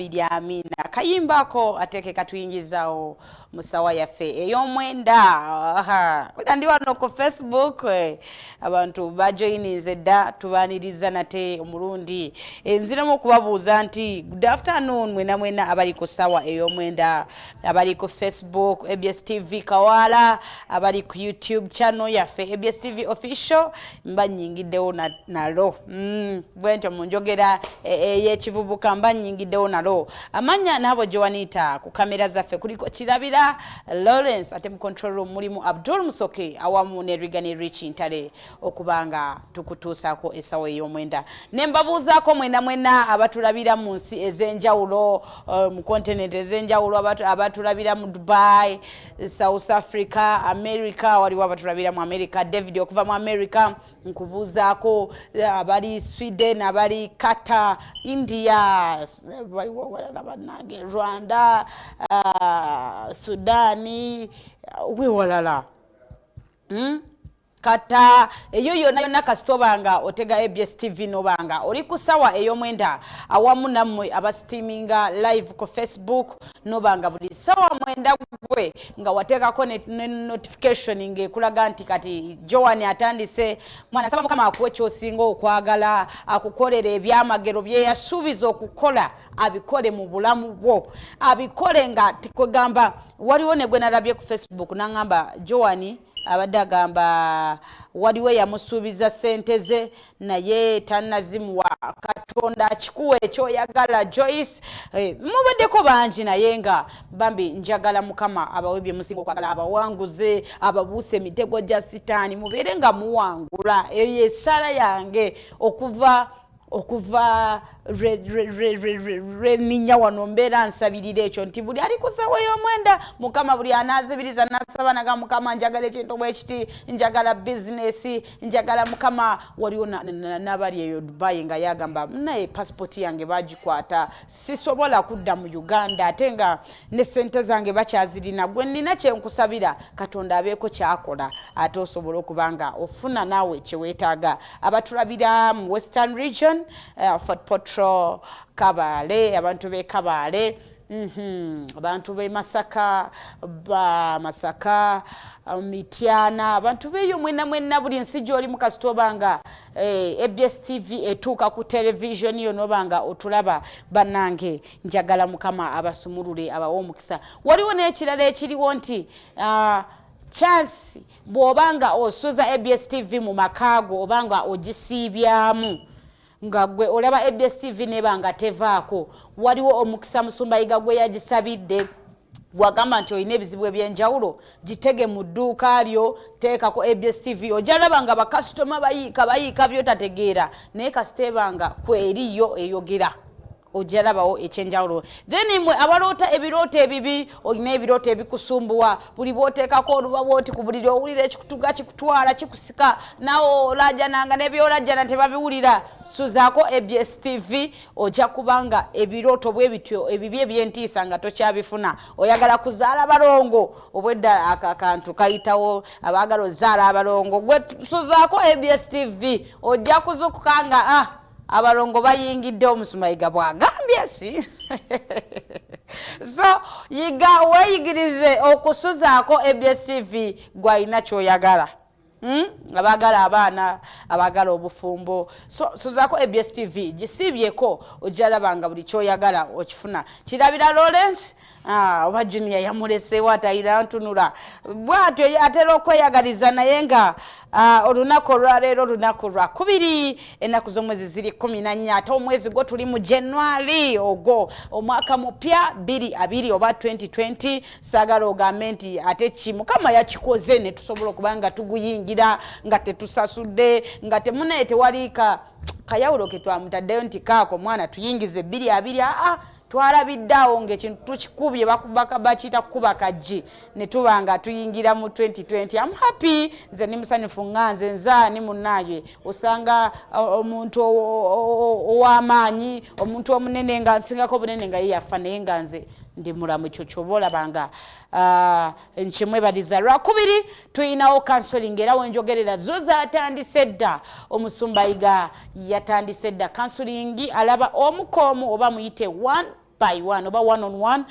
2 amina kayimbako ateke katuyingizawo musawa yaffe Eyomwenda ndi wano ku Facebook abantu bajoyininze dda tubaniriza nate omulundi nziramu okubabuuza nti good afternoon mwena abali ku sawa Eyomwenda abali ku Facebook EBS TV Kawala abali ku YouTube channel yaffe EBS TV official mbanyingiddewo nalo bwentyo munjogera eyekivubuka mbanyingiddewo nalo amanya nabo Joanita ku kamera zaffe kuliko kirabira Lawrence ate mu control room mulimu Abdul Musoke awamu ne Rigani Rich Ntale okubanga tukutuusako esawa Eyomwenda nembabuuzaako mwena abatulabira mu nsi ezenjawulo mu continent ezenjawulo abatulabira mu Dubai, South Africa, America, waliwo abatulabira mu America, David okuva mu America nkubuuzaako abali Sweden, abali Qatar, India, Rwanda, Sudani, wewalala kata eyo yonna kasitobanga otega EBS TV nobanga oli ku sawa Eyomwenda awamu nammwe abasitreaminga live ku Facebook nobanga buli sawa mwenda gwe nga watekako ne notification ngekulaga nti kati Joan atandise mwana saba mukama akuwe kyosinga okwagala akukolera ebyamagero bye yasuubiza okukola abikole mu bulamu bwo abikole nga tikogamba waliwo ne gwe nalabye ku Facebook nangamba Joan abadde agamba waliwe yamusuubiza sente ze naye tanazimuwa Katonda akikuwa ekyoyagala Joyce mubaddeko bangi naye nga bambi njagala mukama abawe bye musinga okwagala abawanguze ababuuse emitego gya sitaani mubeere nga muwangula eyo essala yange okuva ninya wano mbeera nsabirira ekyo nti buli ali kusawa Eyomwenda mukama buli anazibiriza nasaba naga mukama njagala ekintu bwekiti njagala bizinesi njagala mukama waliwo n'abali eyo Dubai nga yagamba naye passport yange bagikwata sisobola kudda mu Uganda ate nga ne sente zange bakyazirina gwe nina kyenkusabira Katonda abeeko kyakola ate osobola okubanga ofuna naawe kyeweetaaga abatulabira mu Western region Fort Portal Kabale abantu be Kabale abantu be Masaka Mityana abantu beyo mwena buli nsi gy'oli mu kasitobanga EBS TV etuuka ku television yo nobanga otulaba bannange njagala mukama abasumulule abawo omukisa waliwo n'ekirala ekiriwo nti chance bw'obanga osuza EBS TV mu makaago obanga ogisiibyamu nga gwe olaba EBS TV nebanga tevaako waliwo omukisa Musumba Yiga gwe yagisabidde wagamba nti oyina ebizibu ebyenjawulo gitege mu dduuka lyo teekako EBS TV ojalaba nga bakasitoma bayiika byotategeera naye kasitebanga kweriyo eyogera ojalabawo ekyenjawulo then mwe abaloota ebirooto ebibi olina ebirooto ebikusumbuwa buli bwoteekako oluba bwoti ku buliri owulira ekikutuga kikutwala kikusika nawe olajjananga n'ebyolajjana tebabiwulira suzaako EBS TV ojja kubanga ebirooto bwe bityo ebibi ebyentiisa nga tokyabifuna oyagala kuzaala balongo obwedda akantu kayitawo abaagala ozaala abalongo gwe suzaako EBS TV ojja kuzukuka nga abalongo bayingidde Omusumba Yiga bwagambye si so Yiga weeyigirize okusuzaako EBS TV gwalina kyoyagala abagala abaana abagala obufumbo so suzaako EBS TV gisiibyeko ojalabanga buli kyoyagala okifuna kirabira Lawrence oba Junior yamuleseewo atayira ntunula bwatyo atera okweyagaliza naye nga olunaku olwaleero olunaku lwa 2 ennaku z'omwezi ziri 14 ate omwezi gwo tuli mu January ogwo omwaka mupya 2020 oba 2020 saagala ogambe nti ate ki mukama yakikoze ne tusobola okubanga tuguyingira nga tetusasudde nga temunaye tewaliika kayawulo ke twamutaddeyo nti kaako mwana tuyingize 2 twalabiddawo ng'ekintu tukikubye bakiyita kukuba kajji ne tubanga tuyingira mu 2020 I'm happy nze ni musanyufu nganze nzaani munnaye osanga omuntu ow'amaanyi omuntu omunene nga nsingako obunene nga ye yafa naye nga nze ndi mulamu ekyo kyobola banga nchimwebaliza lwakubiri tuyinawo counseling era wenjogerera zo zatandise dda Omusumba Yiga yatandise dda counseling alaba omukomu oba muyite 1 by one oba one on one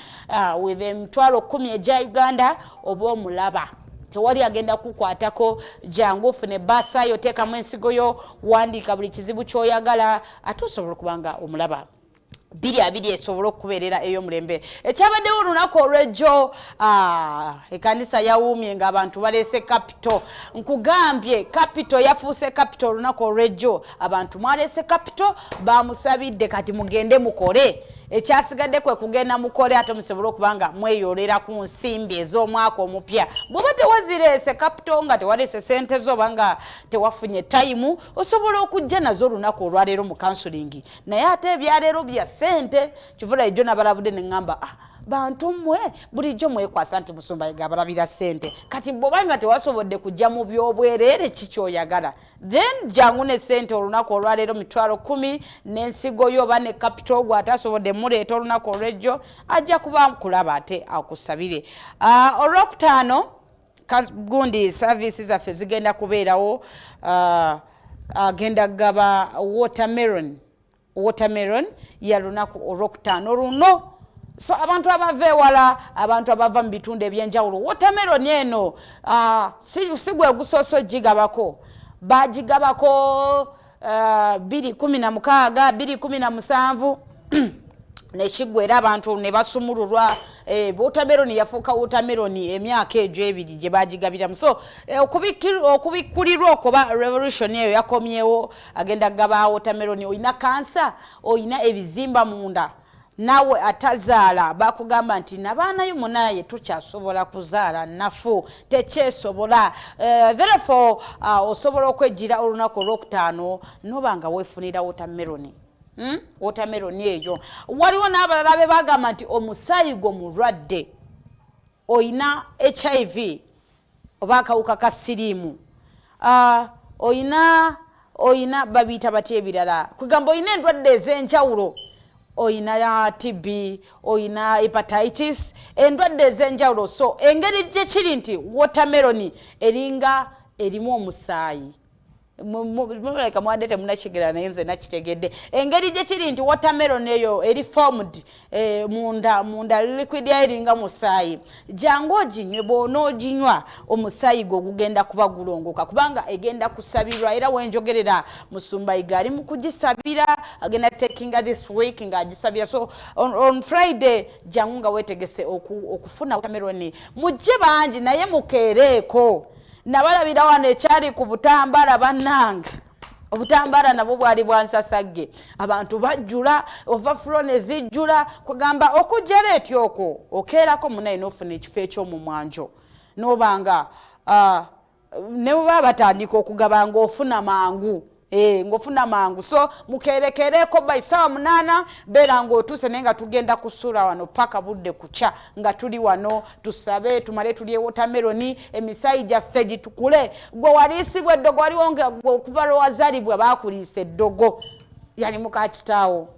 with emitwalo 10 egya Uganda oba omulaba tewali agenda kukwatako jangu ofune basa yo teekamu ensigo yo wandiika buli kizibu kyoyagala ate osobola okubanga omulaba biri esobola okubeerera ey'omulembe ekyabaddewo olunaku olw'ejjo ekanisa yawuumye ng'abantu baleese kapito nkugambye kapito yafuuse kapito olunaku olw'ejjo abantu mwaleese kapito bamusabidde kati mugende mukole ekyasigadde kwe kugenda mukole ate musobola okubanga mweyolera ku nsimbi ez'omwaka omupya bw'oba tewazireese kapito nga tewaleese sente zo banga tewafunye tayimu osobola okujja nazo olunaku olwaleero mu kansulingi naye ate ebyaleero bya sente kivula ejjo nabalabudde ne ŋŋamba bantu mmwe bulijjo mwekwasa nti Musumba Yiga abalabira sente kati bw'obanga tewasobodde kujja mu by'obwereere kikyoyagala then jangu ne sente olunaku olwaleero mitwalo 10 n'ensigo yo oba ne kapito gwe atasobodde muleeta olunaku olw'ejjo ajja kuba kulaba ate akusabire olwokutaano gundi services zaffe zigenda kubeerawo agenda gaba watermelon ya lunaku olwokutaano luno so abantu abava ewala abantu abava mu bitundu ebyenjawulo watermelon eno si gwe gusooso gigabako bagigabako 2016 2017 nekiggwera abantu ne basumululwa watermelon yafuuka watermelon emyaka egyo ebiri gye bagigabiramu so okubikkulirwa okuba revolution eyo yakomyewo agenda gaba watermelon oyina kansa oyina ebizimba munda nawe atazaala bakugamba nti nabaanayo munaye tukyasobola kuzaala nafu tekyesobola therefore osobola okwejjira olunaku olwokutaano nobanga weefunira watermelon watermelon eyo waliwo n'abalala be bagamba nti omusaayi gwo mulwadde oyina HIV oba akawuka ka siriimu oyina babiyita batya ebirala kugamba oyina endwadde ez'enjawulo oyina TB oyina hepatitis endwadde ez'enjawulo so engeri gye kiri nti watermelon eringa erimu omusaayi muleka mwadete munakigera naye nze nakitegedde engeri gye kiri nti watermelon eyo eri formed munda liquid eringa musaayi jangu oginywe bw'onooginywa omusaayi gwo gugenda kuba gulongoka kubanga egenda kusabirwa era wenjogerera Musumba Yiga ali mu kugisabira agenda takinga this week ng'agisabira so on Friday jangu nga weetegese okufuna watermelon mujje bangi naye mukeereeko nabalabira wano ekyali ku butambala bannanga obutambala nabwo bwali bwansasagge abantu bajjula overflow ne zijjula kugamba okujjala etyoko okeerako munaye n'ofuna ekifo eky'omumwanjo n'obanga ne bwe batandika okugabanga ofuna mangu ngofuna mangu so mukerekereko by sawa 8 bera ng'otuuse naye nga tugenda kusuula wano paka budde kucha nga tuli wano tusabe tumale tulye watermelon emisaayi gyaffe gitukule gwe waliisibwa eddogo waliwo nga okuva lwazaalibwa baakuliisa eddogo yali muka kitaawo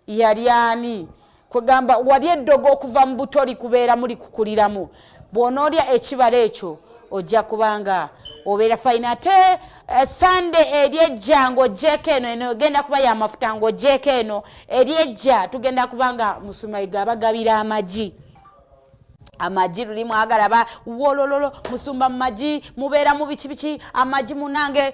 yali ani kwegamba wali eddogo okuva mu buto likubeera muli kukuliramu bw'onoolya ekibala ekyo ojja kubanga obeera fine ate Sunday eryejja ng'ojjeeko eno eno egenda kuba y'amafuta ng'ojjeeko eno eryejja tugenda kubanga Musumba Yiga abagabira amagi lulimu agalaba wolololo Musumba mu magi mubeera mu biki amagi munange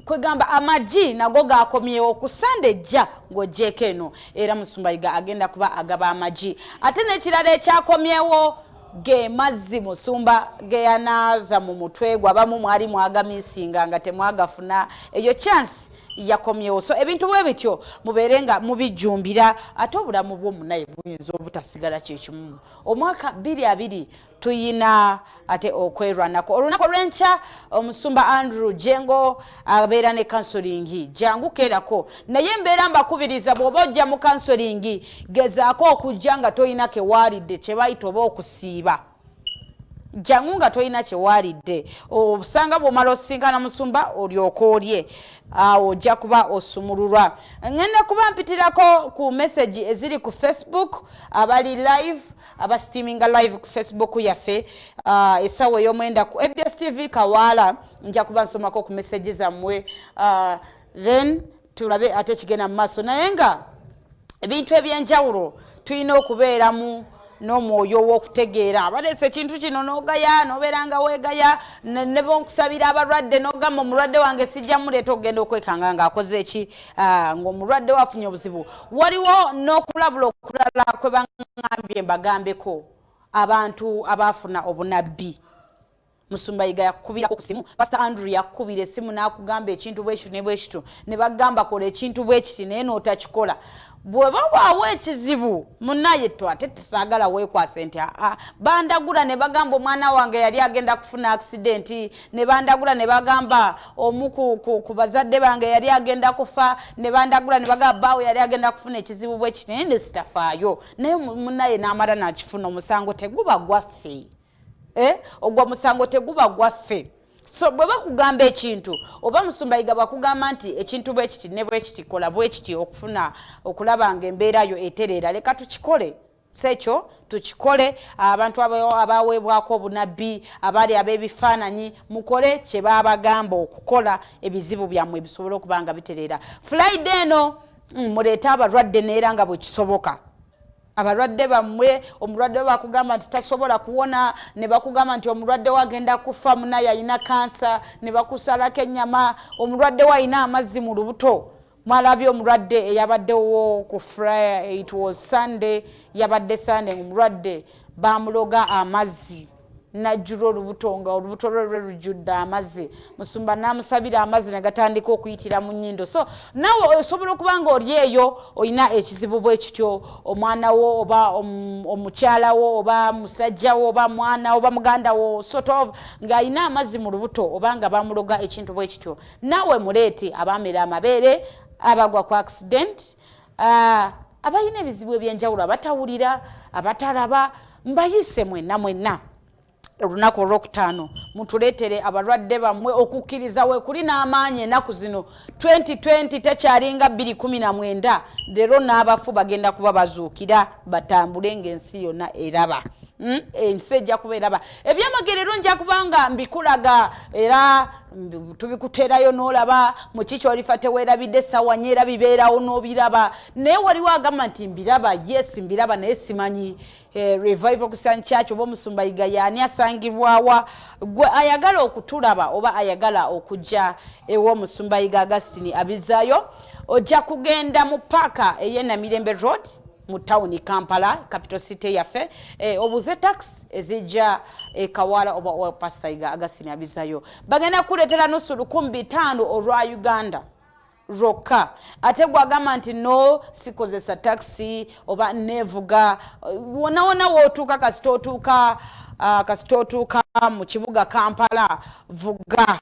kwegamba amagi nago gakomyewo ku Sunday ejja ng'ojjeeko eno era Musumba Yiga agenda kuba agaba amagi ate n'ekirala ekyakomyewo ge mazzi Musumba ge yanaaza mu mutwe gwabamu mwali mwagamisinga nga temwagafuna eyo chance yakomyewo so ebintu bwe bityo mubeerenga mubijjumbira ate obulamu bw'omunaye buyinza obutasigala kyekimu omwaka 2020 tuyina ate okwerwanako olunaku olw'enkya Omusumba Andrew Jengo abeera ne kansolingi jangu keerako naye mbeera mbakubiriza bw'oba ojja mu kansolingi gezaako okujja nga toyina kewaalidde kye bayita oba okusiiba jangu nga toyina kyewaalidde obusanga bw'omala osinkana Musumba olyoka olye ojja kuba osumululwa ngenda kuba mpitirako ku message eziri ku Facebook abali live abastreaminga live ku Facebook yaffe Esaawa Eyomwenda ku Ebipya TV Kawaala nja kuba nsomako ku message zammwe then tulabe ate kigenda mu maaso naye nga ebintu ebyenjawulo tulina okubeeramu n'omwoyo w'okutegeera abalese ekintu kino n'ogaya n'obeeranga weegaya ne bonkusabira abalwadde n'ogamba omulwadde wange sijja muleeta okugenda okwekanga ng'akoze eki ng'omulwadde wafunye obuzibu. Waliwo n'okulabula okulala kwe baŋŋambye mbagambeko abantu abaafuna obunabbi. Musumba Yiga yakubira ku simu, Pastor Andrew yakubira esimu n'akugamba ekintu bwekito ne bwekito ne bagamba kola ekintu bwekiti naye n'otakikola. Bwe babaawo ekizibu munnaye twate tusaagala weekwase nti bandagula ne bagamba omwana wange yali agenda kufuna accident, ne bandagula ne bagamba omu ku bazadde bange yali agenda kufa, ne bandagula ne bagamba baawe yali agenda kufuna ekizibu bwekiti naye ne sitafaayo naye munnaye n'amala n'akifuna. Omusango teguba gwaffe. Ogwa musango teguba gwaffe. So bwe bakugamba ekintu oba Musumba Yiga bakugamba nti ekintu bwekiti ne bwekiti kola bwekiti okufuna okulaba ng'embeera yo etereera, leka tukikole. Sekyo tukikole. Abantu abaweebwako obunabbi abali ab'ebifaananyi mukole kye babagamba okukola ebizibu byammwe bisobole okuba nga bitereera. Friday eno muleeta abalwadde neera nga bwe kisoboka. Abalwadde bammwe omulwadde bakugamba nti tasobola kuwona ne bakugamba nti omulwadde wagenda kufa munaye alina kansa ne bakusalako ennyama, omulwadde wayina amazzi mu lubuto. Mwalabye omulwadde eyabaddewo ku Friday, it was Sunday, yabadde Sunday omulwadde bamuloga amazzi najjula olubuto nga olubuto lwe lujjudde amazzi. Musumba n'amusabira amazzi ne gatandika okuyitira mu nnyindo. So nawe osobola okuba nga oli eyo olina ekizibu bwe kityo, omwana wo oba omukyala wo oba musajja wo oba mwana oba muganda wo sort of ng'alina amazzi mu lubuto oba nga bamuloga ekintu bwe kityo, nawe muleete abamera amabeere, abagwa ku accident, abalina ebizibu ebyenjawulo, abatawulira, abatalaba, mbayise mwenna. Olunaku olwokutaano mutuleetere abalwadde bammwe okukkiriza we kuli n'amaanyi ennaku zino 2020 tekyalinga 2019. Leero n'abafu bagenda kuba bazuukira batambule ng'ensi yonna eraba. Ensi ejja kuba eraba. Ebyamagerero nja kubanga mbikulaga era tubikuteerayo n'olaba mu kiki olifa teweerabidde essaawa nnyo era bibeerawo n'obiraba. Naye waliwo agamba nti mbiraba, yes mbiraba naye simanyi. Revival Christian Church oba Omusumba Yiga yaani asangibwawa? Gwe ayagala okutulaba oba ayagala okujja ew'Omusumba Yiga Augustine abizaayo, ojja kugenda mu paaka ey'Namirembe Road mu town Kampala, capital city yaffe, obuze tax ezijja Kawala oba Pastor Yiga Augustine abizaayo. Bagenda kuleetera nusu 500 olwa Uganda roka. Ate gwagamba nti no sikozesa taxi oba nevuga wona wotuuka kasitotuuka mu kibuga Kampala vuga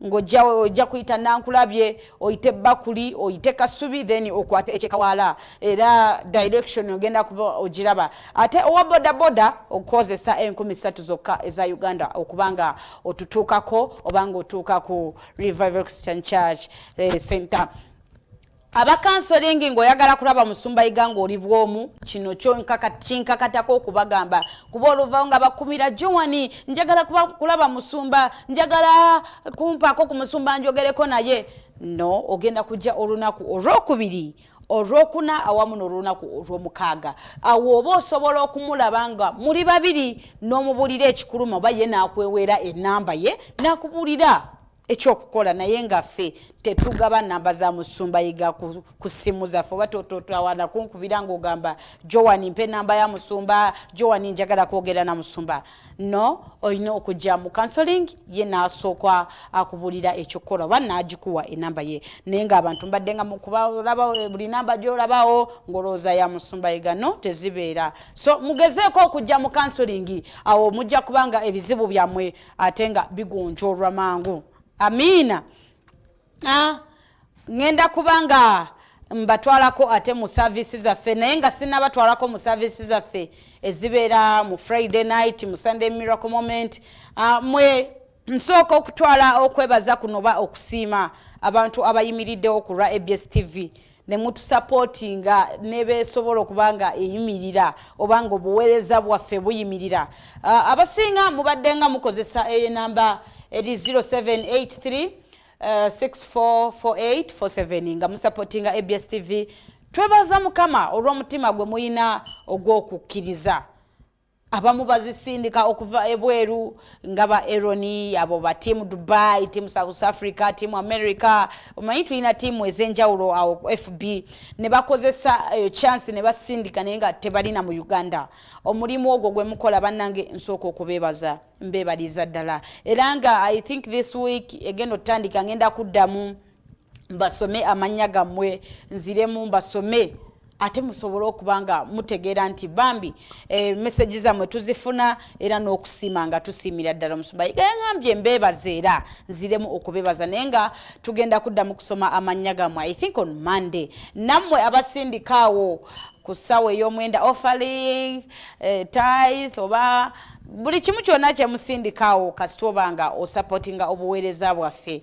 ng'ojja kuyita Nankulabye oyite Bakuli oyite Kasubi then okwate ekyekawala era direction ogenda kuba ogiraba. Ate owa boda okozesa 13 zokka eza Uganda okubanga otutuukako obanga otuuka ku Revival Christian Church Center. Abakansolingi ng'oyagala kulaba Musumba Yiga ng'oli bwomu, kino kyo kinkakatako okubagamba kuba oluvawo nga bakumira Joani njagala kulaba Musumba, njagala kumpaako ku Musumba njogereko naye. No, ogenda kujja olunaku olwokubiri, olwokuna awamu n'olunaku olw'omukaaga. Awo oba osobola okumulaba nga muli babiri n'omubulira ekikuluma oba ye n'akwewera ennamba ye n'akubulira ekyokukola. Naye nga ffe tetugaba namba za Musumba Yiga ku simu zaffe oba totawana kunkubira ng'ogamba Joani mpe namba ya Musumba, Joani njagala kwogera na Musumba. No, olina okujja mu counseling ye n'asooka akubulira ekyokukola oba n'agikuwa enamba ye. Naye ng'abantu mbadde nga mukubalaba buli namba gy'olabawo ng'olowooza ya Musumba Yiga, no tezibeera. So mugezeeko okujja mu counseling, awo mujja kubanga ebizibu byammwe ate nga bigonjoolwa mangu. Amina. Ngenda kubanga mbatwalako ate mu services zaffe naye nga sinnabatwalako mu services zaffe ezibeera mu Friday night, mu Sunday Miracle Moment. Mwe nsooka okutwala okwebaza kuno oba okusiima abantu abayimiriddewo ku lwa ABS TV ne mutusupportinga ne beesobola okubanga eyimirira obanga obuweereza bwaffe buyimirira. Abasinga mubadde nga mukozesa enamba eri 0783 644847 nga musupportinga ABS TV twebaza Mukama olw'omutima gwe muyina ogw'okukkiriza. Abamu bazisindika okuva ebweru nga ba Eroni, abo ba team Dubai, team South Africa, team America. Omanyi tulina team ez'enjawulo awo FB ne bakozesa chance ne basindika naye nga tebalina mu Uganda. Omulimu ogwo gwe mukola bannange nsooka okubeebaza, mbeebaliza ddala. Era nga I think this week egenda otandika ngenda kuddamu mbasome amannya gammwe, nziremu mbasome ate musobole okubanga mutegeera nti bambi message zammwe tuzifuna era n'okusiima nga tusiimira ddala Omusumba Yiga yangambye mbeebaze era nziremu okubeebaza naye nga tugenda kuddamu kusoma amannya gammwe I think on Monday. Nammwe abasindikaawo ku ssaawa ey'omwenda offering tithe oba buli kimu kyonna kyemusindikaawo kasita obanga osupportinga obuweereza bwaffe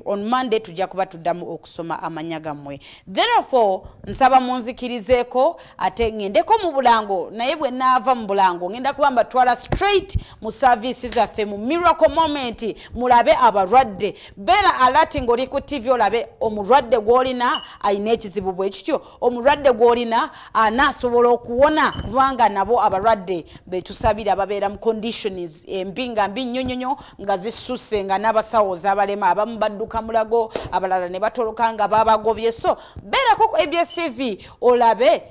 on Monday tujja kuba tuddamu okusoma amanya gammwe. Therefore nsaba munzikirizeeko ate ngendeko mu bulango naye bwe naava mu bulango ngenda kuba mbatwala straight mu services zaffe mu miracle moment mulabe abalwadde. Beera alati ng'oli ku TV olabe omulwadde gw'olina ayina ekizibu bwe kityo, omulwadde gw'olina anaasobola okuwona kubanga nabo abalwadde betusabira babeera mu conditions mbinga mbi nnyonyonyo nga zisusse nga n'abasawo z'abalema abamu badduka mulago abalala ne batoloka nga babagobye. So beerako ku ABS TV olabe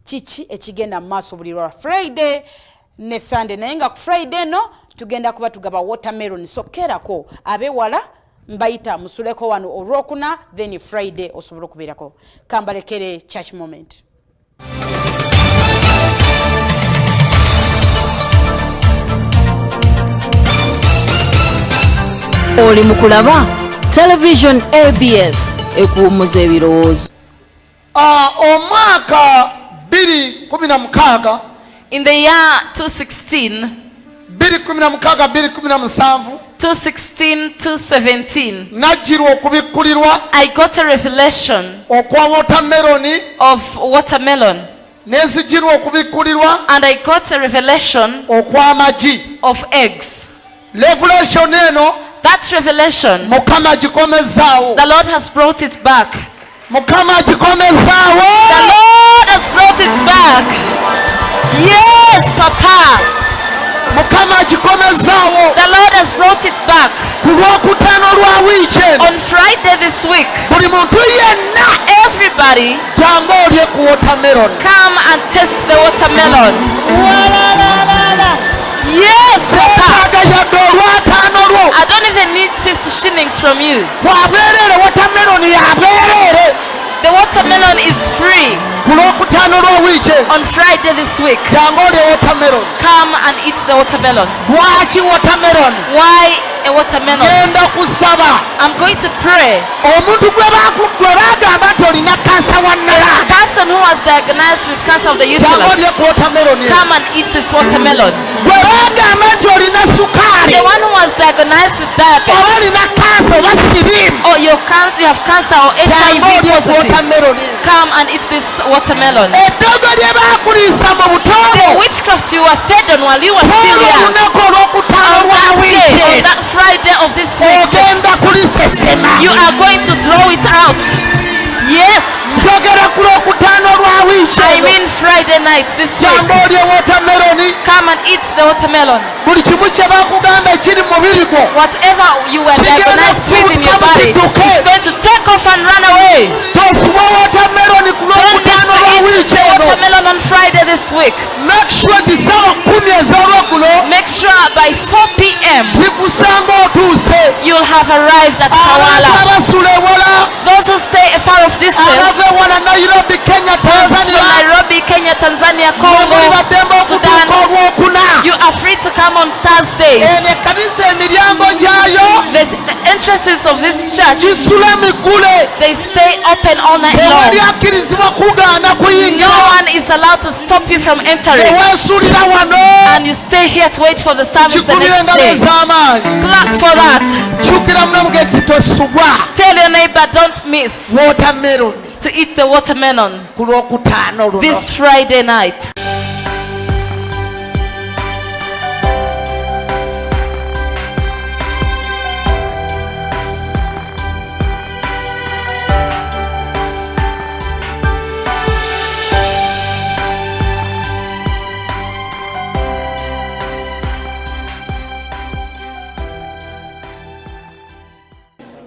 kiki ekigenda mu maaso buli lwa Friday ne Sunday naye nga ku Friday no tugenda kuba tugaba watermelon. So kerako abewala mbayita musuleko wano olwokuna then Friday osobola okubeerako. Kambalekere church moment. Oli mukulaba television ABS ekuumuza ebirowoozo. Omwaka 2016 in the year 2016 2017 najjirwa okubikkulirwa I got a revelation okwa watermelon of watermelon nenzijirwa okubikkulirwa and I got a revelation okwa amagi of eggs. Revelation eno That revelation Mukama agikomezaawo. the Lord has brought it back. Mukama agikomezaawo. The Lord has brought it back. Yes, Papa. Mukama agikomezaawo. The Lord has brought it back. Ku Lwokutaano lwa weekend. On Friday this week, buli muntu yenna everybody jangu olye ku watermelon. come and taste the watermelon. Yes, Papa. I don't even need 50 shillings from you. The watermelon is free. On Friday this week, come and eat the watermelon. Why a watermelon? I'm going to pray. A person who was diagnosed with cancer of the uterus, come and eat this watermelon. The one who was diagnosed with diabetes, or you have cancer or HIV positive, come and eat this watermelon. The witchcraft you were fed on while you were still young, on that Friday of this week, you are going to throw it out. Yes, I mean Friday night this week. Come and eat the watermelon. Whatever you were diagnosed with in your body is going to take off and run away. Don't eat the watermelon on Friday this week. Make sure by 4 p.m. you'll have arrived at Kawala. Those who stay far off distance, those from Nairobi, Kenya, Tanzania, Congo, Sudan, you are free to come on Thursdays. The entrances of this church, they stay open all night long. No one is allowed to stop you from entering. And you stay here to wait for the service the next day. Clap for that. Tell your neighbor, don't miss to eat the watermelon this Friday night.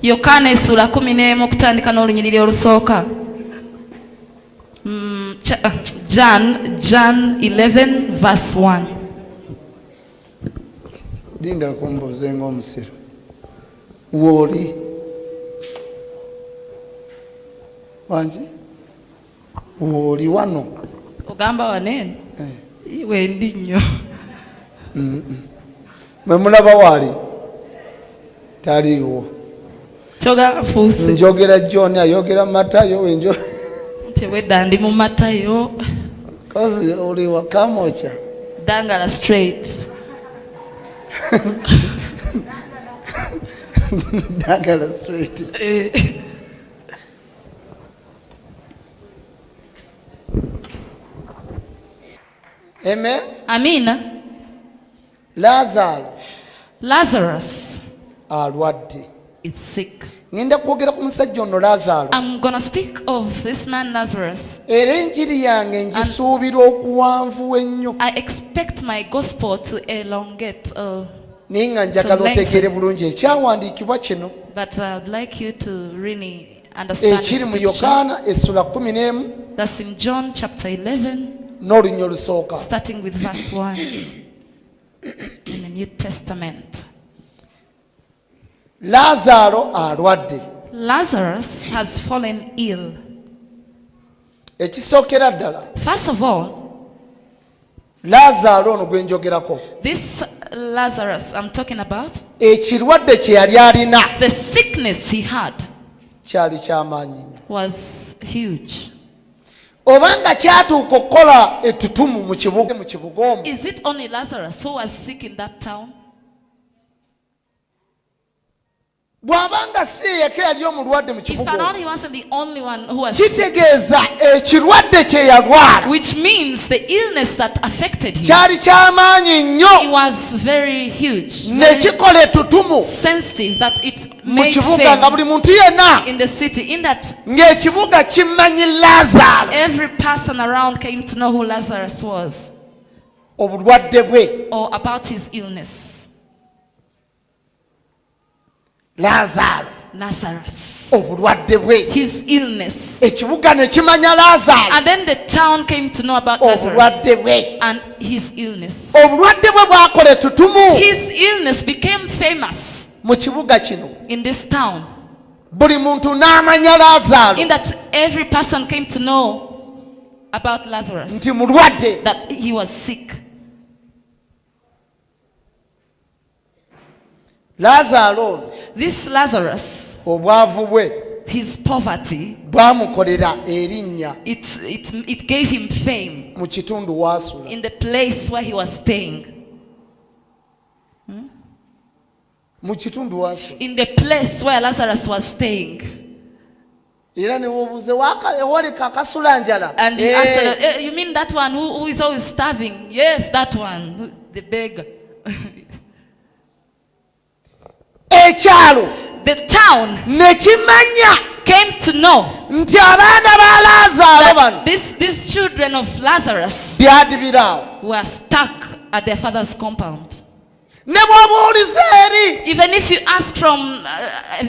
Yokaana essula 11 okutandika n'olunyiriri olusooka. John 11 verse 1. Linda kumbuze ng'omusiro. Woli. Wanji? Woli wano. Ogamba wanene? Iwe ndi nnyo. Mwe mulaba wali? Taliwo. Kyogamba fuuse. Njogera John ayogera Matayo wenjo. Tewedda ndi mu Matayo. Kozi oli wakamocha. Dangala straight. Dangala straight. Amen. Amina. Lazarus alwadde. is sick. Ngenda kwogera ku musajja ono Lazaro. I'm gonna speak of this man Lazarus. Era enjiri yange ngisuubira okuwanvu ennyo. I expect my gospel to elongate. Naye nga njagala otegeere bulungi ekyawandiikibwa kino. But I'd like you to really understand ekiri mu Yokaana essula 11. That's in John chapter 11. N'olunya olusooka. Starting with verse 1 in the New Testament. Lazaro alwadde. Lazarus has fallen ill. Ekisookera ddala. First of all, Lazaro ono gwe njogerako. this Lazarus I'm talking about, ekirwadde kye yali alina the sickness he had kyali kyamaanyi nnyo. was huge. Obanga kyatuuka okukola ettutumu mu kibuga omwo. Is it only Lazarus who was sick in that town? Bw'abanga si yeka yali omulwadde mu If kibuga and omwo, only he wasn't the only one who was sick, kitegeeza ekirwadde kye yalwala which means the illness that affected him, kyali kyamaanyi it nnyo was very huge, ne kikola ettutumu sensitive, that it mu made kibuga nga fame buli muntu yenna in the city, in that ng'ekibuga kimanyi Lazaro every person around came to know who Lazarus was obulwadde bwe. or about his illness. Lazarus, obulwadde bwe. his illness. Ekibuga ne kimanya Lazaro And then the town came to know about Lazarus obulwadde bwe. and his illness. Obulwadde bwe bwakola ettutumu His illness became famous mu kibuga kino. in this town, Buli muntu n'amanya Lazaro in that every person came to know about Lazarus, nti mulwadde. that he was sick. Lazaro ono This Lazarus, obwavu bwe his poverty, bwamukolera erinnya it gave him fame mu kitundu w'asula. in the place where he was staying. Mu kitundu w'asula. In the place where Lazarus was staying. Era ne wobuuze ewaleka akasula njala. And he asked, you mean that one who is always starving? Yes, that one, the beggar. Ekyalo The town ne kimanya came to know nti abaana ba Lazaro bano that these children of Lazarus byadibirawo. were stuck at their father's compound. Ne bw'obuuliza eri. Even if you ask from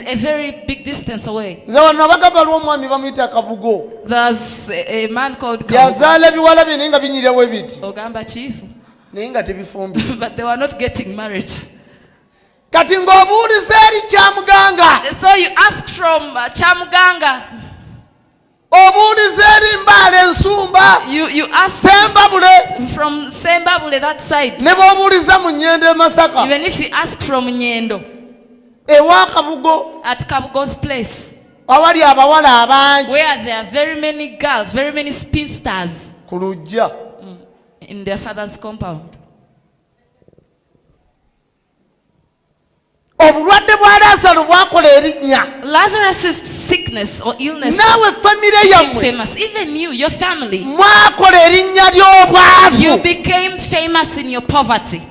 a very big distance away. Nze wano abagamba lw'omwami bamuyita Kabugo. There's a man called Okuva. Yazaala ebiwala bye naye nga binyirirewo ebiti. Ogamba chief. Naye nga tebifumbi. But they were not getting married. Kati ng'obuuliza eri Kyamuganga. So you ask from Chamuganga. Obuuliza eri Mbale Ensumba. You ask Sembabule. from Sembabule, that side. Ne bw'obuuliza mu Nnyendo Masaka. Even if you ask from Nyendo, Ewa Kabugo. at Kabugo's place, Awali abawala abangi. where there are very many girls, very many spinsters Ku luggya. in their father's compound. Obulwadde bwa Lazaro bwakola erinnya. Lazarus' sickness or illness Naawe famire became yammwe famous. Even you, your family, mwakola erinnya ly'obwavu. you became famous in your poverty.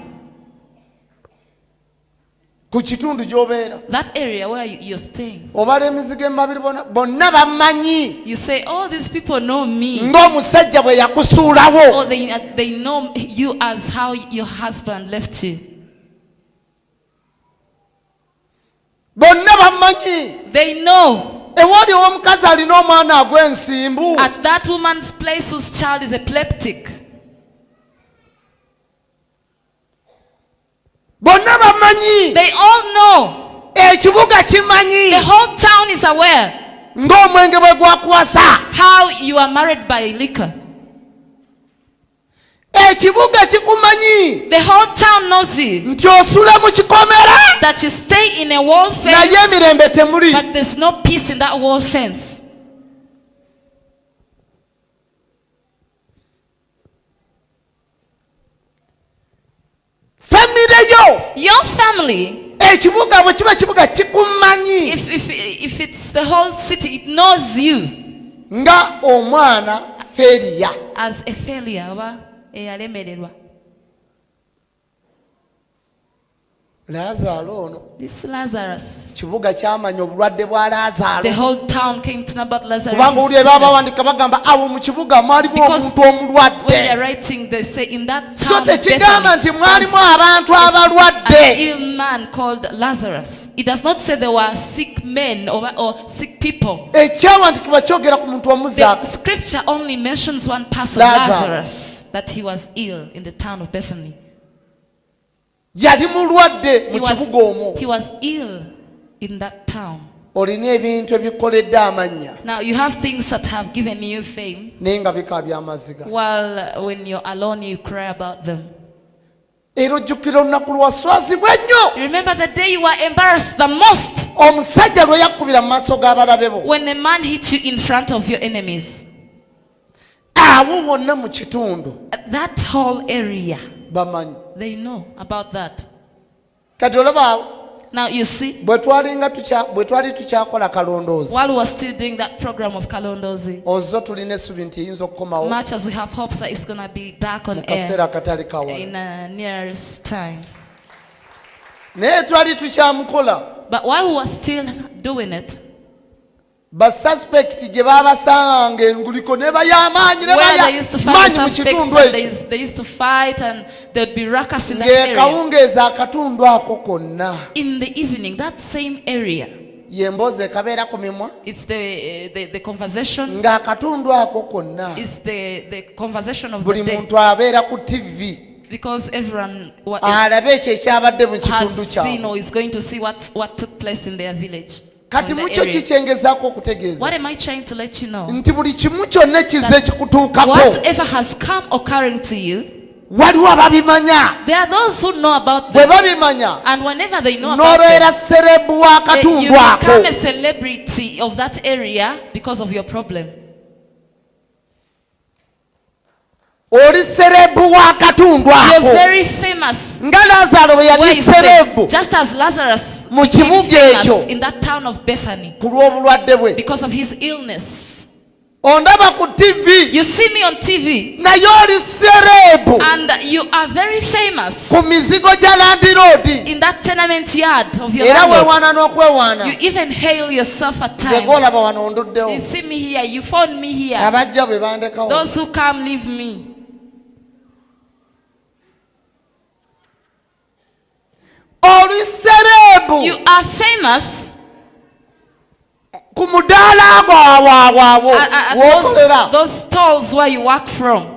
Ku kitundu gy'obeera. That area where you're staying. Obala emizigo emabiri bonna bammanyi. You say, oh, these people know me. Ng'omusajja bwe yakusuulawo. Or they know you as how your husband left you. They know. Ewali omukazi alina omwana agw'ensimbu. At that woman's place whose child is epileptic. They all know. The whole town is aware how you are married by liquor. The whole town knows you. That you stay in a wall fence, but there's no peace in that wall fence. Your family, if it's the whole city, it knows you as a failure. This Lazarus, the whole town came to know about Lazarus. Because when they are writing, they say in that town an ill man called Lazarus. It does not say there were sick men or sick people. The scripture only mentions one person, Lazarus, that he was ill in the town of Bethany. He was ill in that town. Now you have things that have given you fame, while when you're alone you cry about them. Remember the day you were embarrassed the most, when a man hit you in front of your enemies. That whole area, they know about that. Now you see, while we were still doing that program of Kalondozi, much as we have hopes that it's going to be back on air in a nearest time. But while we were still doing it, where they used to fight the suspects, they used to fight and there'd be ruckus in that area. In the evening, that same area, it's the conversation. It's the conversation of the day. Because everyone has seen or is going to see what took place in their village. What am I trying to let you know? Whatever has come occurring to you, there are those who know about them. And whenever they know about them, you become a celebrity of that area because of your problem. You're very famous. Just as Lazarus became famous in that town of Bethany because of his illness. You see me on TV and you are very famous in that tenement yard of your landlord. You even hail yourself at times. You see me here, you phone me here. Those who come leave me. You are famous at those stalls where you work from.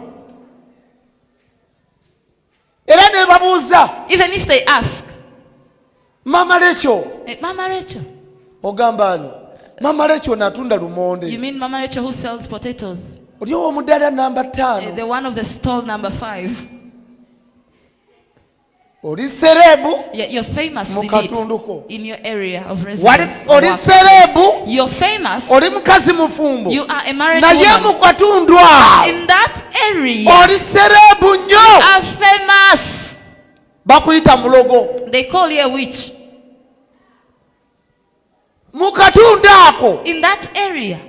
Even if they ask, Mama Rachel. You mean Mama Rachel who sells potatoes? The one of the stall number 5. You're famous in your area of residence. You're famous. You are a married woman. In that area, you are famous. They call you a witch. In that area,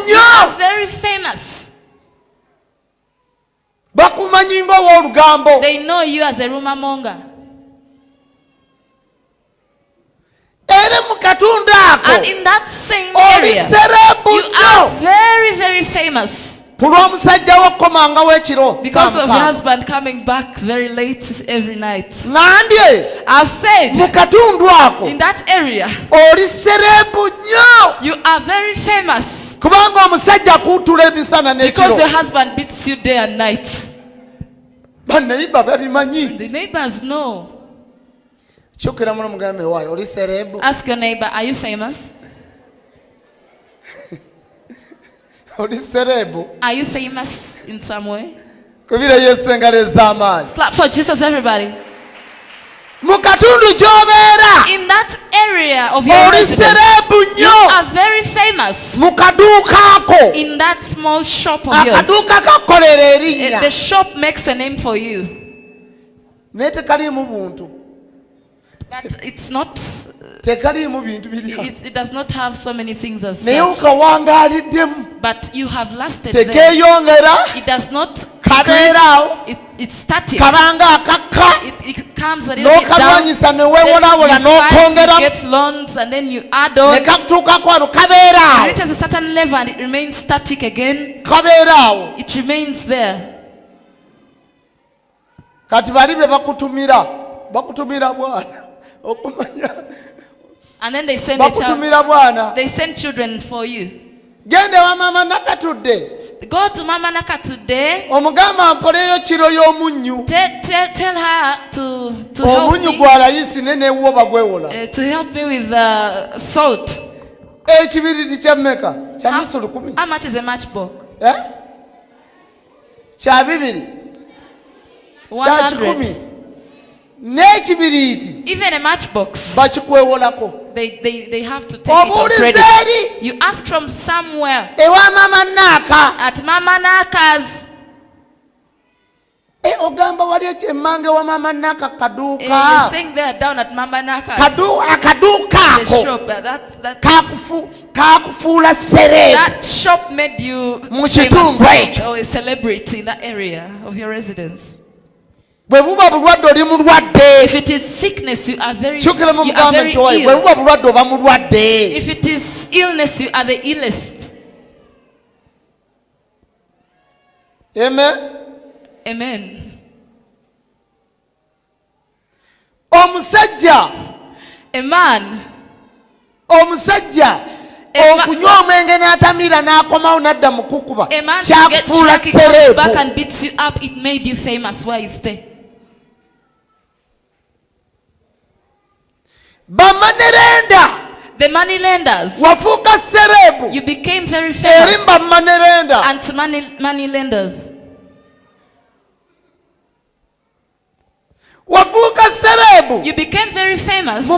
you are very famous. They know you as a rumor monger. And in that same area, you are very, very famous. Because of your husband coming back very late every night. I've said, in that area, you are very famous. Because your husband beats you day and night. The neighbors know. Ask your neighbor, are you famous? Are you famous in some way? Clap for Jesus, everybody. In that area of your residence, you are very famous. In that small shop of yours, the shop makes a name for you. But it's not. It does not have so many things as such. But you have lasted there. It does not increase. It's static. It comes a little bit down. Then you get loans and then you add on. It reaches a certain level and it remains static again. It remains there. And then they send a child. They send children for you. Go to Mama Naka today. Tell her to help me with salt. How much is a matchbox? 100. Even a matchbox, they have to take it on credit. You ask from somewhere. At Mama Naka's. You're saying they're down at Mama Naka's. The shop. That shop made you famous or a celebrity in that area of your residence. If it is sickness, you are very ill. If it is illness, you are the illest. Amen. Amen. A man. A man to get drunk, he comes back and beats you up. It made you famous where you stay. The money lenders. You became very famous. And to money lenders. You became very famous in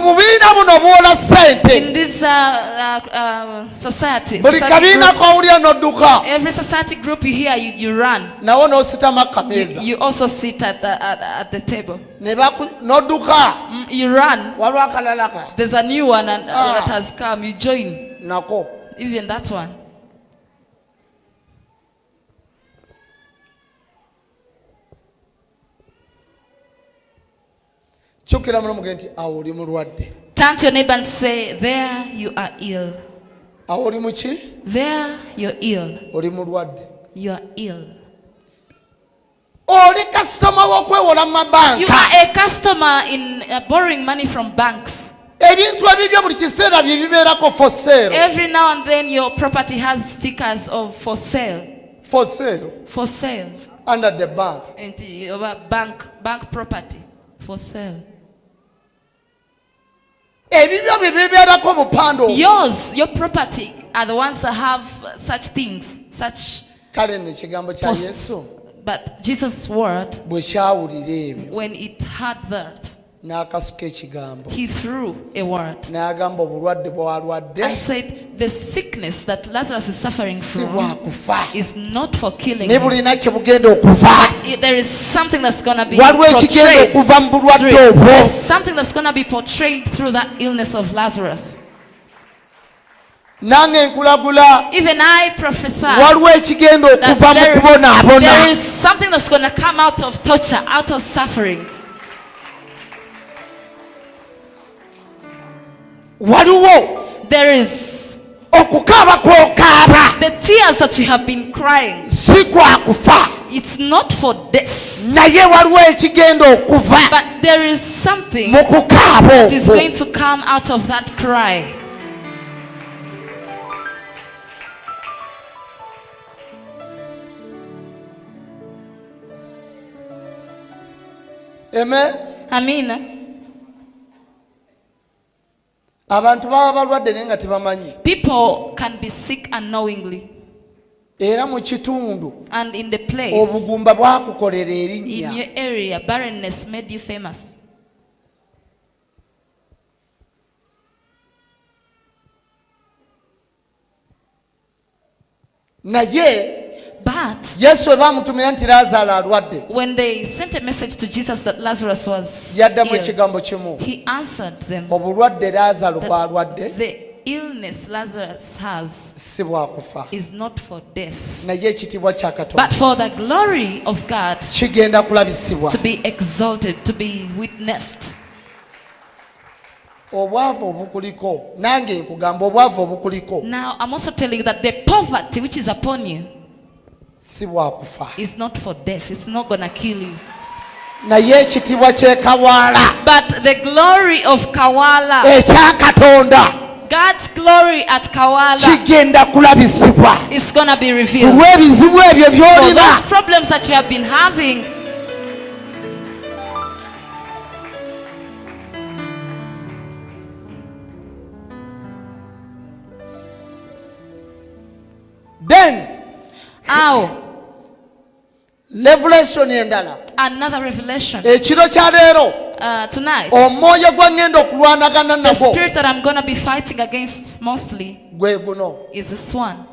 this society groups. Every society group you hear, you run. You also sit at the table. You run. There's a new one that has come. You join. Even that one. Turn to your neighbor and say, there you are ill. There you're ill. You are ill. You are a customer in borrowing money from banks. Every now and then your property has stickers of for sale. For sale. For sale. Under the bank. And bank property for sale. Yours, your property, are the ones that have such things, such posts. But Jesus' word, when it had that, he threw a word and said, the sickness that Lazarus is suffering from is not for killing him. There is something that's going to be portrayed There's something that's going to be portrayed through that illness of Lazarus. Even I prophesy that there is something that's going to come out of torture, out of suffering. There is okukaaba kw'okaaba The tears that you have been crying, si kwa kufa it's not for death. naye waliwo ekigenda okuva But there is something mu kukaaba that is okwo. going to come out of that cry. Amen. Amina. Abantu baba balwadde naye nga tebamanyi. People can be sick unknowingly. Era mu kitundu And in the place, obugumba bwakukolera in erinnya. your area, barrenness made you famous. Naye But Yesu bwe baamutumira nti Laazaalo alwadde, when they sent a message to Jesus that Lazarus was yaddamu ill, ekigambo kimu. he answered them Obulwadde Laazaalo that bw'alwadde the illness Lazarus has si bwakufa, is not for death, naye ekitiibwa kya Katonda but for the glory of God, kigenda kulabisibwa. to be exalted, to be witnessed. Obwavu obukuliko, nange nkugamba obwavu obukuliko Now, I'm also telling you that the poverty which is upon you si bwakufa, is not for death. It's not going to kill you. naye ekitiibwa ky'e Kawaala But the glory of Kawala, ekya Katonda God's glory at Kawala, kigenda kulabisibwa is going to be revealed. olw'ebizibu ebyo For by'olina. those problems that you have been having, Then ow, revelation endala another revelation. ekiro kya leero Tonight, omwoyo gwe ŋŋenda okulwanagana the nagwo spirit that I'm going to be fighting against mostly gwe guno. is this one.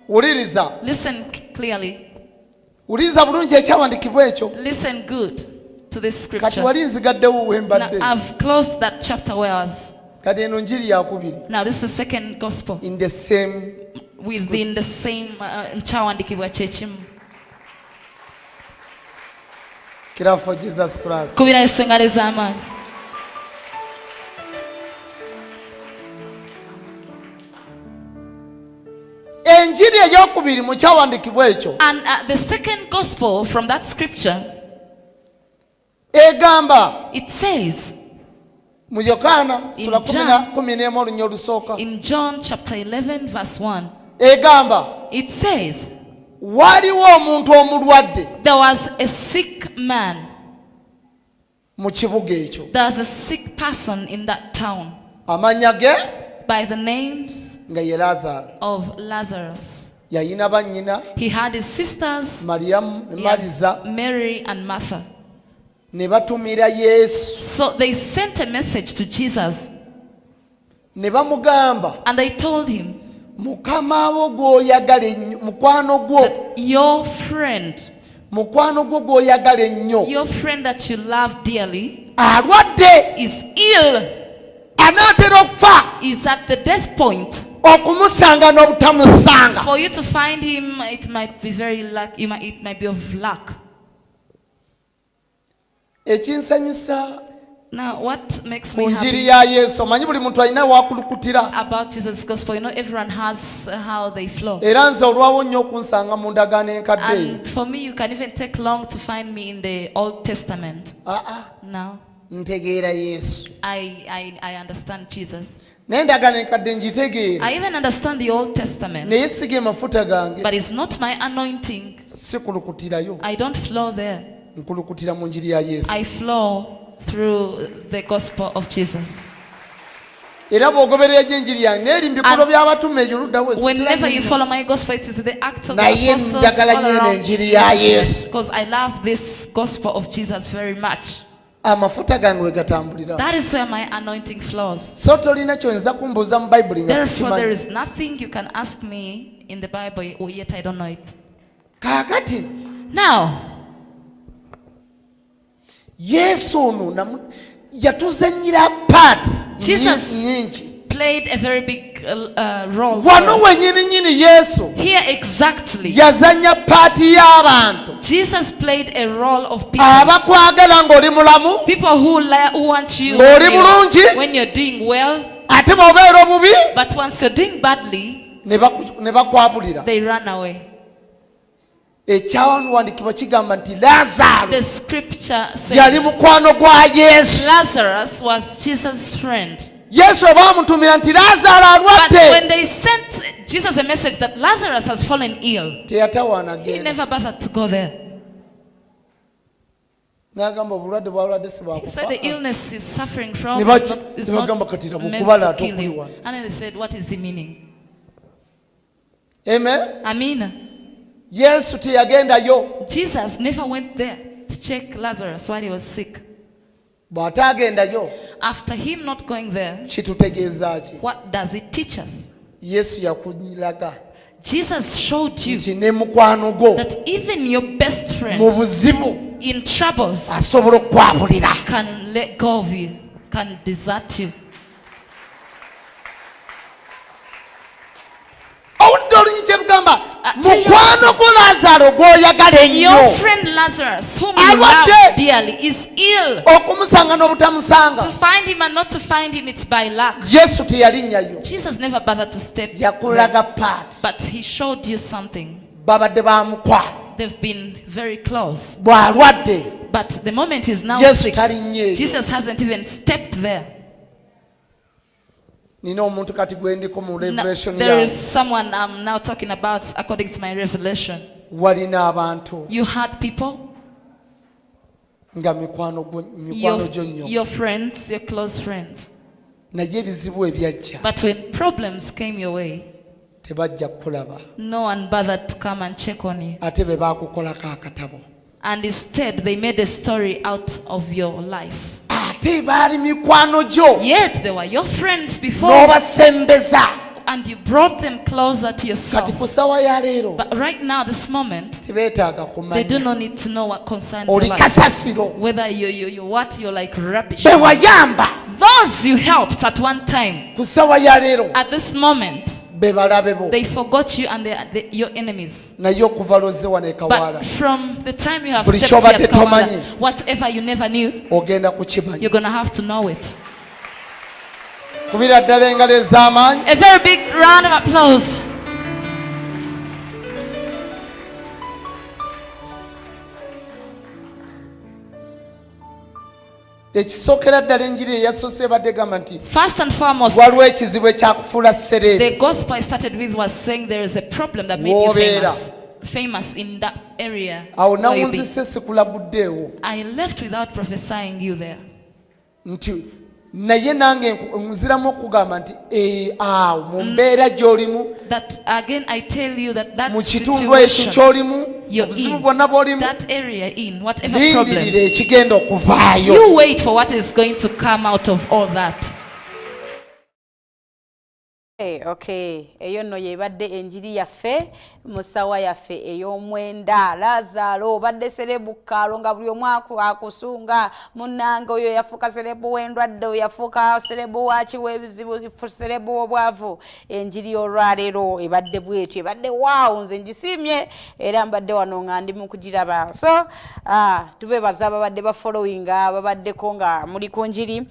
Wuliriza, Listen clearly. wuliriza bulungi ekyawandiikibwa ekyo. Listen good to this Kati scripture. wali nzigaddewo we Now, mbadde. I've closed that chapter where I was. Kati eno njiri yakubiri Now, this is the second gospel in the same. within the same kyawandikibwa kyekimu. Kira for Jesus Christ. Kubira essengale z'amaanyi. Enjiri eyokubiri mu kyawandiikibwa ekyo And the second gospel from that scripture, egamba it says mu Yokaana In sura John- 11 olunya olusooka in John chapter 11 verse 1, egamba it says, waliwo omuntu omulwadde there was a sick man, mu kibuga ekyo, there was a sick person in that town amannya ge by the names nga ye Laazaalo. of Lazarus. Yalina bannyina He had his sisters, Mariyamu ne yes, Maliza, Mary and Martha. ne batumira Yesu So they sent a message to Jesus ne bamugamba, and they told him mukama wo gw'oyagala ennyo, mukwano gwo, that your friend gw'oyagala ennyo that you love dearly alwadde, is ill, anaatera okufa, is at the death point. okumusanga n'obutamusanga. For you to find him, it might be very luck. It might be of luck. Ekinsanyusa Now, what makes ku me njiri happy ya Yesu, omanyi buli muntu alina wakulukutira, about Jesus' gospel, everyone has how they flow. era nze olwawo nnyo okunsanga mu ndagaano enkadde eyo. And for me, you can even take long to find me in the Old Testament. Now, Ntegeera Yesu, I understand Jesus. naye endagaano enkadde ngitegeera, I even understand the Old Testament, naye sige mafuta gange, but it's not my anointing. sikulukutirayo, I don't flow there. nkulukutira mu njiri ya Yesu. I flow through the gospel of Jesus. Era bw'ogoberera enjiri yange n'eri mu bikolo And by'abatume eyo ludda we whenever you sitira follow my gospel, it is the acts of the Naye apostles njagala all nnyo eno around enjiri ya Yesu. because I love this gospel of Jesus very much. amafuta gange we gatambulira. That is where my anointing flows. So tolina kyonza kumbuuza mu Bayibuli nga Therefore, there sikimanyi. is nothing you can ask me in the Bible, or yet I don't know it. Kaakati Now, Yesu ono yatuzannyira paati Jesus nyingi. played a very big role for Wano us. wennyini Yesu Here exactly, yazannya paati y'abantu Jesus played a role of people. abakwagala ng'oli mulamu People who want you ng'oli bulungi when you're doing well, ate bw'obeera obubi but once you're doing badly, ne bakwabulira. They ran away. Ekyawandiikibwa kigamba nti Lazaro The scripture yali says mukwano gwa Yesu. Lazarus was Jesus' friend. Yesu baamutumira nti Lazaro But alwadde. when they sent Jesus a message that Lazarus has fallen ill, Teyatawaana he genda. never bothered to go there. N'agamba obulwadde bw'alwadde si He said the bwakufa. illness he's suffering from Ne is not bagamba kati laba meant okubala to kill atokuli him. wano. And then they said, what is he meaning? Amen. Amina. Yesu teyagendayo. Jesus never went there to check Lazarus while he was sick. Bw'ataagendayo After him not going there, kitutegeeza ki? what does it teach us? Yesu yakulaga Jesus showed you nti ne mukwano gwo that even your best mu friend buzibu in troubles asobola okukwabulira. can let go of you, can desert you. Owulidde olunyi kye lugamba tell you mukwano gwo Lazaro gw'oyagala Your ennyo friend Lazarus, whom you alwadde love dearly, is ill. okumusanga n'obutamusanga. To find him and not to find him, it's by luck. Yesu teyalinnyayo, Jesus never bothered to step there, yakulaga paati. but he showed you something. Babadde bamukwano They've been very close. bw'alwadde But the moment he's now Yesu sick, talinnyeeyo. Jesus hasn't even stepped there. Nina omuntu kati gwe ndiko mu revelation There is yange. someone I'm now talking about according to my revelation. Walina abantu You had people, nga mikwano gyo nnyo, your friends, your close friends. naye ebizibu ebyajja But when problems came your way, tebajja kukulaba, no one bothered to come and check on you. ate be baakukolako akatabo. And instead, they made a story out of your life. Ate baali mikwano gyo Yet they were your friends before, n'obasembeza. and you brought them closer to yourself. Kati ku ssaawa ya leero But right now, this moment, tebeetaaga they do kumanya not need to know what concerns your oli life. kasasiro, Whether you're like rubbish. be wayamba Those you helped at one time, ku ssaawa ya leero at this moment, be balabe bo. they forgot you and they are your enemies. Naye okuva lozze wano e Kawaala But from the time you have Buli stepped here ky'obadde at Kawala, tomanyi. whatever you never knew, ogenda kukimanya. you're going to have to know it. Kubira ddala engalo ez'amaanyi. A very big round of applause. Ekisookera ddala enjiri eyasoose ebadde egamba nti First and foremost, waliwo ekizibu ekyakufuula sereere. the gospel I started with was saying there is a problem that made you Wobeera. famous in that area. Awo where you be. nawunzise sikulabuddeewo I left without prophesying you there. nti naye nange nziramu okugamba nti awo mu mbeera gy'olimu, That again, I tell you that that mu kitundu ekyo situation, ky'olimu, you're obuzibu in, bwonna bw'olimu, that area in, whatever lindirira problem, ekigenda okuvaayo. you wait for what is going to come out of all that. Okay, eyo nno yebadde enjiri yaffe musawa yaffe ey'omwenda. Lazaro badde serebu kalo nga buli omu akusunga munnange oyo yafuuka serebu w'endwadde, oyo yafuuka serebu wakiwa ebizibu, serebu obwavu. Enjiri olwaleero ebadde bwetyo, ebadde waawo, nze ngisiimye era mbadde wano nga ndi mu kugiraba. So tubeebaza ababadde bafollowinga, ababaddeko nga muli ku njiri.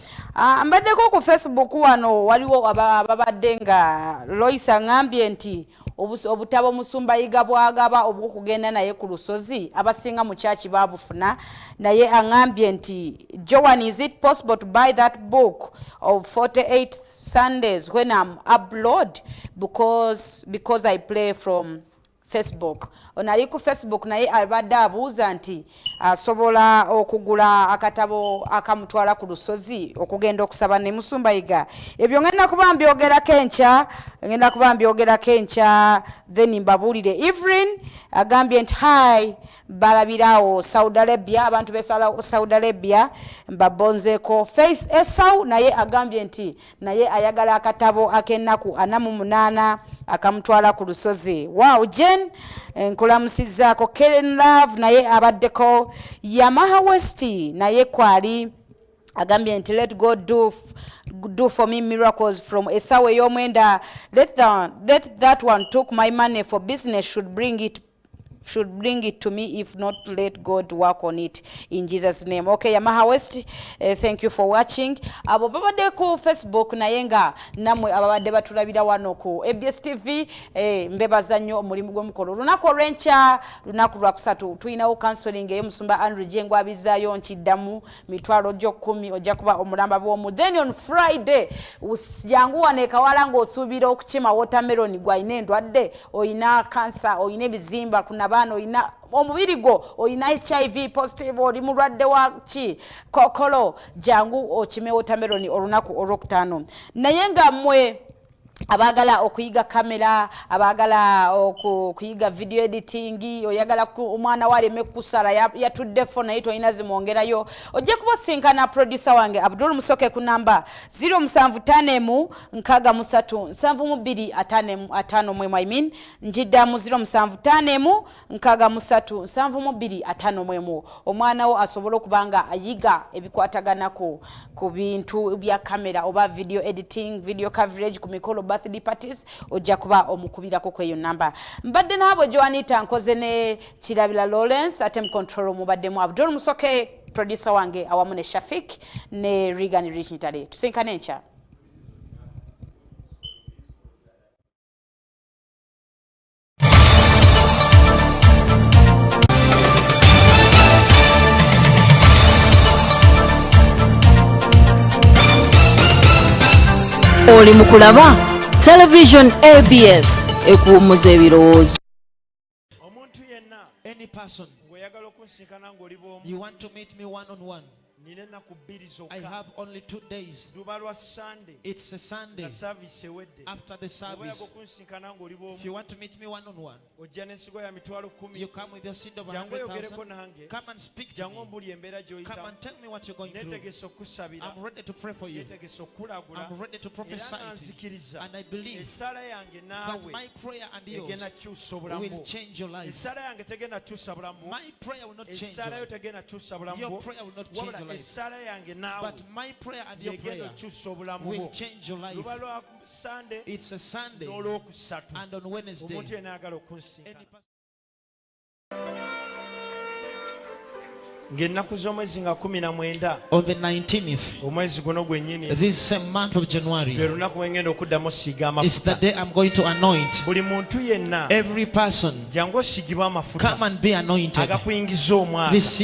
Mbaddeko ku Facebook wano waliwo ababadde nga Lois angambye nti obutabo Omusumba Yiga bwagaba obw'okugenda naye ku lusozi abasinga mu kyaki babufuna, naye angambye nti Joan, is it possible to buy that book of 48 Sundays when I'm abroad because I play from Facebook. Onali ku Facebook naye abadde abuuza nti asobola okugula akatabo akamutwala ku lusozi okugenda okusaba ne Musumba Yiga. Ebyo ngenda kuba mbyogera kenca, then mbabuulire. Evelyn agambye nti hi, balabirawo Saudi Arabia, abantu besala Saudi Arabia mbabonzeeko. Face Esau naye agambye nti naye ayagala akatabo ak'ennaku 48 akamutwala ku lusozi. Wow, Jen nkulamusizzaako. Karen Love naye abaddeko. Yamaha West naye kwali agambye nti let God do for me miracles from Esaawa Eyomwenda. Let that one took my money for business should bring it should bring it to me. If not, let God work on it in Jesus name. Okay, Yamaha West, thank you for watching. Abo babadde ku Facebook naye nga namwe ababadde batulabira wano ku EBS TV mbebaza nnyo omulimu gw'omukolo. Lunaku olw'enkya, lunaku lwa kusatu tuyinawo counseling ey'Omusumba Andrew Jengwa abizaayo nkiddamu mitwalo gyo 10 ojja kuba omulamba bw'omu. Then on Friday jangu wane kawala ng'osuubira okukima watermelon gw'ayina endwadde, oyina cancer, oyina ebizimba ku nabaana, oyina omubiri gwo, oyina HIV positive, oli mulwadde wa ki kokolo, jangu okime watermelon olunaku olwokutaano. Naye nga mmwe abagala okuyiga kamera, abagala okuyiga video editing, oyagala omwana waleme kusala yatudde fo naye toyina zimwongerayo, ojja kubasinkana producer wange Abdul Musoke ku namba 0754737255 I mean njiddamu 0754737255 omwana wo asobola okubanga ayiga ebikwatagana ku bintu bya kamera oba video editing, video coverage ku mikolo birthday parties, ojja kuba omukubirako kweyo namba. Mbadde nabo Joanita nkoze ne Kirabira Lawrence, atem control mubadde mu Abdul Musoke, producer wange awamu ne Shafik ne Regan Rich Ntale. Tusinkane ncha. Oli mukulaba television ABS ekuumuza ebirowoozo. Omuntu yenna, Any person, ng'oyagala okunsinkana ng'oli bw'omu, you want to meet me one on one, nina ennaku bbiri I zokka. have only 2 days. Luba lwa Sunday, It's a Sunday nga service ewedde. after the Bw'oyagala service. okunsinkana ng'oli If bw'omu, you want to meet me one on one, ojja n'ensigo ya mitwalo 10. you come with your seed of Jangu oyogereko 100,000. nange. Come and speak to Jangu me. ombuli embeera Come gy'oyitamu. and tell me what you're going through. Neetegese okukusabira. I'm ready to pray for you. Neetegese okukulagula. I'm ready to prophesy Era to you. nanzikiriza. And I believe Essaala yange that naawe my prayer and egenda yours kyusa obulamu will bwo. change your life. Essaala yange tegenda kyusa bulamu bwo. My prayer will not change Essaala your yo life. tegenda kyusa bulamu Your bwo. prayer will not change Wabula your life. essaala yange naawe But my prayer and your yegenda prayer okyusa obulamu will bwo. change your life. Luba lwa Sunday It's a Sunday n'olwokusatu. and on Wednesday. Omuntu yenna ayagala okunsinkana. Any person- Ng'ennaku z'omwezi nga 19 On the 19th, omwezi guno gwennyini this same month of lwe January, lunaku we ngenda okuddamu osiiga is the amafuta. day I'm going to anoint Buli muntu yenna every person. jangu osigibwa amafuta Come and be anointed. agakuyingiza omwaka. This